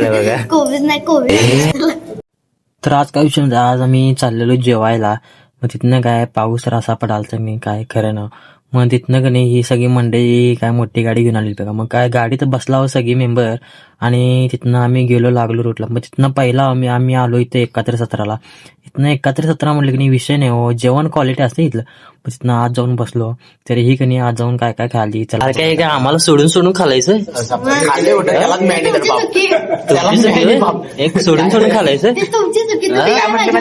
बघा कोविड नाही कोविड. तर आज काय विषय नाही, आज आम्ही चाललेलो जेवायला. मग तिथनं काय पाऊस असा पडाल तर मी काय खरं ना. मग तिथनं का नाही ही सगळी मंडळी काय मोठी गाडी घेऊन आली बघा. मग काय गाडीत बसला सगळी मेंबर आणि तिथनं आम्ही गेलो लागलो रूटला. मग तिथनं पहिला आम्ही आलो इथं 71 इथनं 71 म्हटलं की नाही विषय नाही हो, जेवण क्वालिटी असते इथलं. मग तिथनं आज जाऊन बसलो तरीही का नाही आज जाऊन काय काय खाल्ली. चला काय काय आम्हाला सोडून खालायचं एक सोडून खालायचं ते तुमची चुकी तुम्ही काय माझ्यावर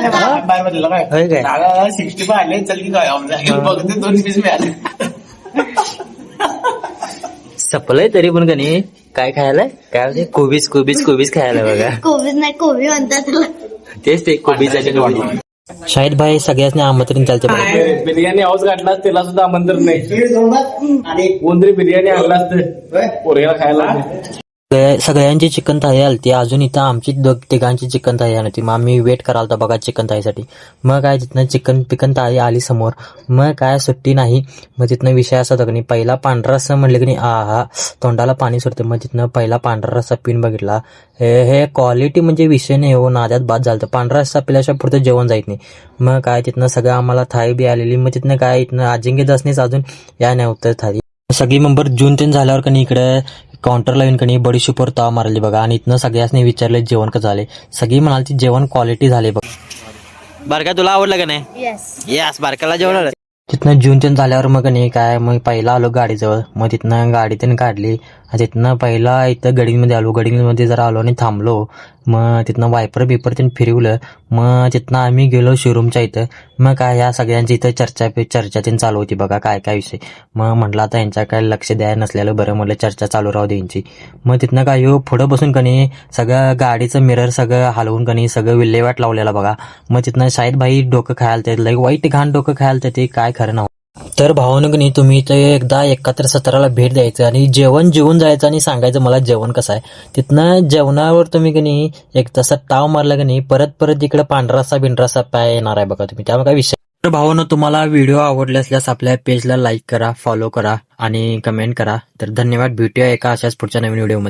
65 आले चल की काय बघते 2 पीस मिळाले. सपलंय तरी पण का नाही काय खायला काय होते कोबीज खायला बघा. कोविड नाही कोविड म्हणतात त्याला. तेच ते कोबीज. शाहिद भाई सगळ्यांनी आमंत्रण चालते बघा. बिर्याणी हाऊस गाठला त्याला सुद्धा आमंत्रण नाही. कोणतरी बिर्याणी आणला असतं पोरग्याला खायला. सगळ्यांची चिकन थाळी आलती, अजून इथं आमची तिघांची चिकन थाळी आली. मग आम्ही वेट करायला बघा चिकन थाळीसाठी. मग काय तिथनं चिकन थाळी आली समोर. मग काय सुट्टी नाही. मग तिथनं विषय असा होता की नाही, पहिला पांढरा रस्सा म्हणलं की नाही हा तोंडाला पाणी सुटते. मग तिथनं पहिला पांढरा रस्सा पिऊन बघितला. हे क्वालिटी म्हणजे विषय नाही हो, नाद्यात बाद झालं. पांढरा रस्सा पिल्याशिवाय पुढचं जेवण जायत नाही. मग काय तिथनं सगळं आम्हाला थाळी बी आलेली. मग तिथनं काय इथनं अजिंक्य दासनीच अजून या नाही उत्तर थाळी. सगळी मेंबर जून तीन झाल्यावर का नाही इकडे काउंटरला येऊन कणी बडीशेपवर ताव मारली बघा. आणि इथनं सगळ्यांनी विचारले जेवण कसं झाले. सगळी म्हणाली जेवण क्वालिटी झाले बघ. बारका तुला आवडलं का नाही? यस बारकाला जेवण. तिथनं जून तीन झाल्यावर मग नाही काय मग पहिला आलो गाडीजवळ. मग तिथनं गाडी त्यानं काढली. तिथनं पहिला इथं गडिंगमध्ये आलो. गडिंगमध्ये जरा आलो आणि थांबलो. मग तिथनं वायपर बिपर त्यांनी फिरवलं. मग तिथनं आम्ही गेलो शोरूमच्या इथं. मग काय या सगळ्यांची इथं चर्चा त्यांनी चालू होती बघा काय काय विषय. मग म्हटलं आता यांच्या काय लक्ष द्यायला नसलेलं बरं, म्हटलं चर्चा चालू राहू दे यांची. मग तिथनं काय हो पुढं बसून कणी सगळं गाडीचं मिरर सगळं हलवून कणी सगळं विल्हेवाट लावलेला बघा. मग तिथनं शाहिद भाई डोकं खायला ते लई वाईट घाण डोकं खायला ते काय खरं नव्हतं. तर भावानं की नाही तुम्ही इथं एकदा 71 भेट द्यायचं आणि जेवून जायचं आणि सांगायचं मला जेवण कसं आहे. तिथनं जेवणावर तुम्ही की नाही एक तसा ताव मारला की नाही परत इकडे पांढरासा बिंढरासा पाय येणार आहे बघा तुम्ही. त्यामुळे काय विषय. तर भावानं तुम्हाला व्हिडिओ आवडले असल्यास आपल्या पेजला लाईक करा, फॉलो करा आणि कमेंट करा. तर धन्यवाद. भेटूया एका अशाच पुढच्या नवीन व्हिडिओमध्ये.